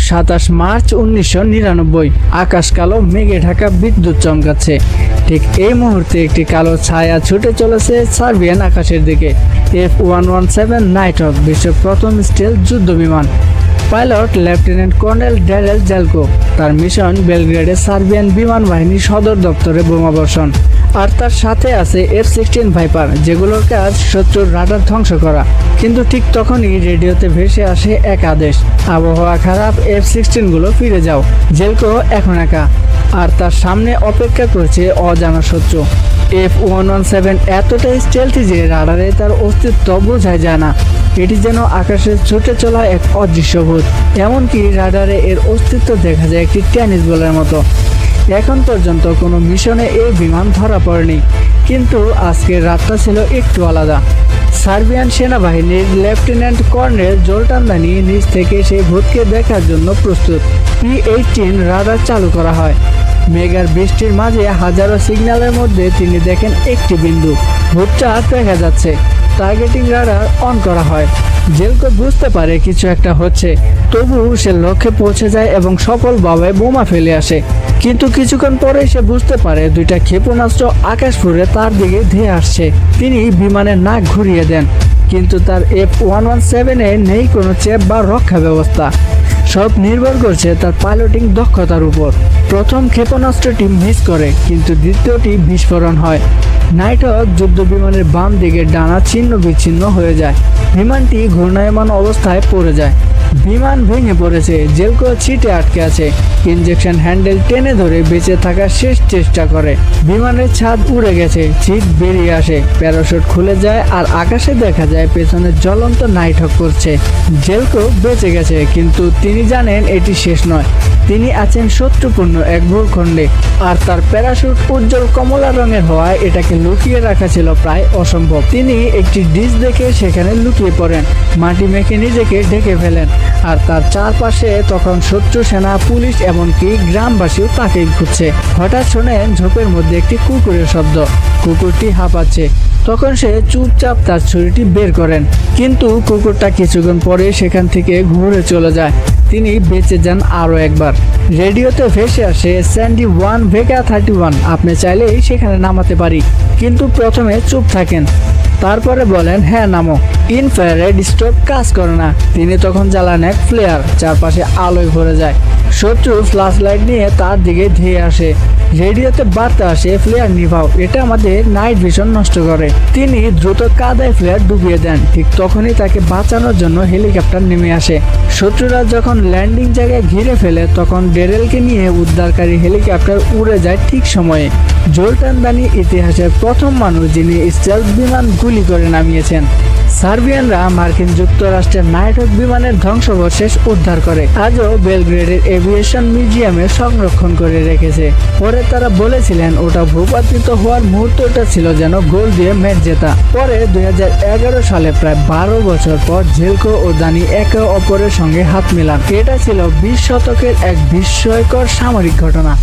27 March 1999। আকাশ কালো, মেঘে ঢাকা, বিদ্যুৎ চমকাচ্ছে। ঠিক এই মুহূর্তে একটি কালো ছায়া ছুটে চলেছে সার্বিয়ান আকাশের দিকে। F-117 নাইটহক, বিশ্বের প্রথম স্টেলথ যুদ্ধ বিমান। Pilot lieutenant colonel Darrell Zelko. তার মিশন বেলগ্রেডে সার্বিয়ান বিমান বাহিনীর সদর দপ্তরে বোমাবর্ষণ। আর তার সাথে আছে F-16 ভাইপার, যেগুলোর কাজ শত্রুর রাডার ধ্বংস করা। কিন্তু ঠিক তখনই রেডিওতে ভেসে আসে এক আদেশ, আবহাওয়া খারাপ, F-16 গুলো ফিরে যাও। জেলকো এখন একা, আর তার সামনে অপেক্ষা করছে অজানা শত্রু। F-117 এতটাই স্টেলথি যে রাডারে তার অস্তিত্ব বোঝাই যায় না। এটি যেন আকাশে ছুটে চলা এক অদৃশ্য ভূত। এমনকি রাডারে এর অস্তিত্ব দেখা যায় একটি টেনিস বলের মতো। এখন পর্যন্ত কোনো মিশনে এই বিমান ধরা পড়েনি, কিন্তু আজকের রাতটা ছিল একটু আলাদা। সার্বিয়ান সেনাবাহিনীর লেফটেন্যান্ট কর্নেল জোল্টান দানি নিজ থেকে সেই ভূতকে দেখার জন্য প্রস্তুত। P-18 রাডার চালু করা হয়। মেঘার বৃষ্টির মাঝে হাজারো সিগন্যালের মধ্যে তিনি দেখেন একটি বিন্দু। ভূতটা দেখা যাচ্ছে। টার্গেটিং রাডার অন করা হয়। জেলকো বুঝতে পারে কিছু একটা হচ্ছে, তবুও সে লক্ষ্যে পৌঁছে যায় এবং সফলভাবে বোমা ফেলে আসে। কিন্তু কিছুক্ষণ পরে সে বুঝতে পারে দুইটা ক্ষেপণাস্ত্র আকাশ ফুঁড়ে তার দিকে ধেয়ে আসছে। তিনি বিমানের নাক ঘুরিয়ে দেন, কিন্তু তার F-117-এ নেই কোনো চেপ বা রক্ষা ব্যবস্থা। সব নির্ভর করছে তার পাইলটিং দক্ষতার উপর। প্রথম ক্ষেপণাস্ত্রটি মিস করে, কিন্তু দ্বিতীয়টি বিস্ফোরণ হয়। নাইটহক যুদ্ধ বিমানের বাম দিকে ডানা ছিন্ন বিচ্ছিন্ন হয়ে যায়। বিমানটি ঘূর্ণায়মান অবস্থায় পড়ে যায়। বিমান ভেঙে পড়েছে। জেলকো ছিটে আটকে আছে। ইনজেকশন হ্যান্ডেল টেনে ধরে বেঁচে থাকার শেষ চেষ্টা করে। বিমানের ছাদ উড়ে গেছে, ছিট বেরিয়ে আসে, প্যারাশুট খুলে যায়, আর আকাশে দেখা যায় পেছনে জ্বলন্ত নাইটহক করছে। জেলকো বেঁচে গেছে, কিন্তু তিনি জানেন এটি শেষ নয়। তিনি আছেন শত্রুপূর্ণ এক ভূখণ্ডে, আর তার প্যারাশুট উজ্জ্বল কমলা রঙের হওয়ায় এটাকে লুকিয়ে রাখা ছিল প্রায় অসম্ভব। তিনি একটি ডিশ দেখে সেখানে লুকিয়ে পড়েন, মাটি মেখে নিজেকে ঢেকে ফেলেন। আর তার চারপাশে তখন শত্রু সেনা, পুলিশ, এমনকি গ্রামবাসীও তাকেই খুঁজছে। হঠাৎ শোনেন ঝোপের মধ্যে একটি কুকুরের শব্দ। কুকুরটি হাঁপাচ্ছে। তখন সে চুপচাপ তার ছুরিটি বের করেন, কিন্তু কুকুরটা কিছুক্ষণ পরে সেখান থেকে ঘুরে চলে যায়। তিনি বেঁচে যান আরও একবার। রেডিওতে ভেসে আসে স্যান্ডি 1 ভেগা 31, আপনি চাইলেই সেখানে নামাতে পারি, কিন্তু প্রথমে চুপ থাকেন। তারপরে বলেন, হ্যাঁ নামো। ইনফ্রারেড স্টোভ কাজ করে না। তিনি তখন জ্বালান এক ফ্লেয়ার, চারপাশে আলোয় ভরে যায়। শত্রু ফ্ল্যাশ লাইট নিয়ে তার দিকে ধেয়ে আসে। রেডিওতে বার্তা আসে, ফ্লেয়ার নিভাও, এটা আমাদের নাইট ভিশন নষ্ট করে। তিনি দ্রুত কাদায় ফ্লেয়ার ডুবিয়ে দেন। ঠিক তখনই তাকে বাঁচানোর জন্য হেলিকপ্টার নেমে আসে। শত্রুরা যখন ল্যান্ডিং জায়গায় ঘিরে ফেলে, তখন ডেরেলকে নিয়ে উদ্ধারকারী হেলিকপ্টার উড়ে যায় ঠিক সময়ে। জোল্টান দানি ইতিহাসের প্রথম মানুষ যিনি স্টেলথ বিমান গুলি করে নামিয়েছেন। সার্বিয়ানরা মার্কিন যুক্তরাষ্ট্রের নাইটহক বিমানের ধ্বংসাবশেষ উদ্ধার করে আজও বেলগ্রেডের এভিয়েশন মিউজিয়ামে সংরক্ষণ করে রেখেছে। পরে তারা বলেছিলেন ওটা ভূপাতিত হওয়ার মুহূর্তটা ছিল যেন গোল দিয়ে ম্যাচ জেতা। পরে 2011 সালে প্রায় 12 বছর পর জেলকো ও দানি একে অপরের সঙ্গে হাত মেলান। এটা ছিল 20 শতকের এক বিস্ময়কর সামরিক ঘটনা।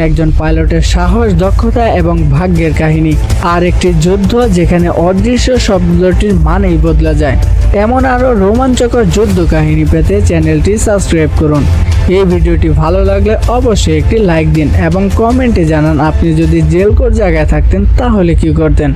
একজন পাইলটের সাহস, দক্ষতা এবং ভাগ্যের কাহিনী। আর একটি যুদ্ধ যেখানে অদৃশ্য শব্দটির মানেই বদলে যায়। এমন আরও রোমাঞ্চকর যুদ্ধ কাহিনী পেতে চ্যানেলটি সাবস্ক্রাইব করুন। এই ভিডিওটি ভালো লাগলে অবশ্যই একটি লাইক দিন এবং কমেন্টে জানান আপনি যদি জেলকোর জায়গায় থাকতেন তাহলে কি করতেন।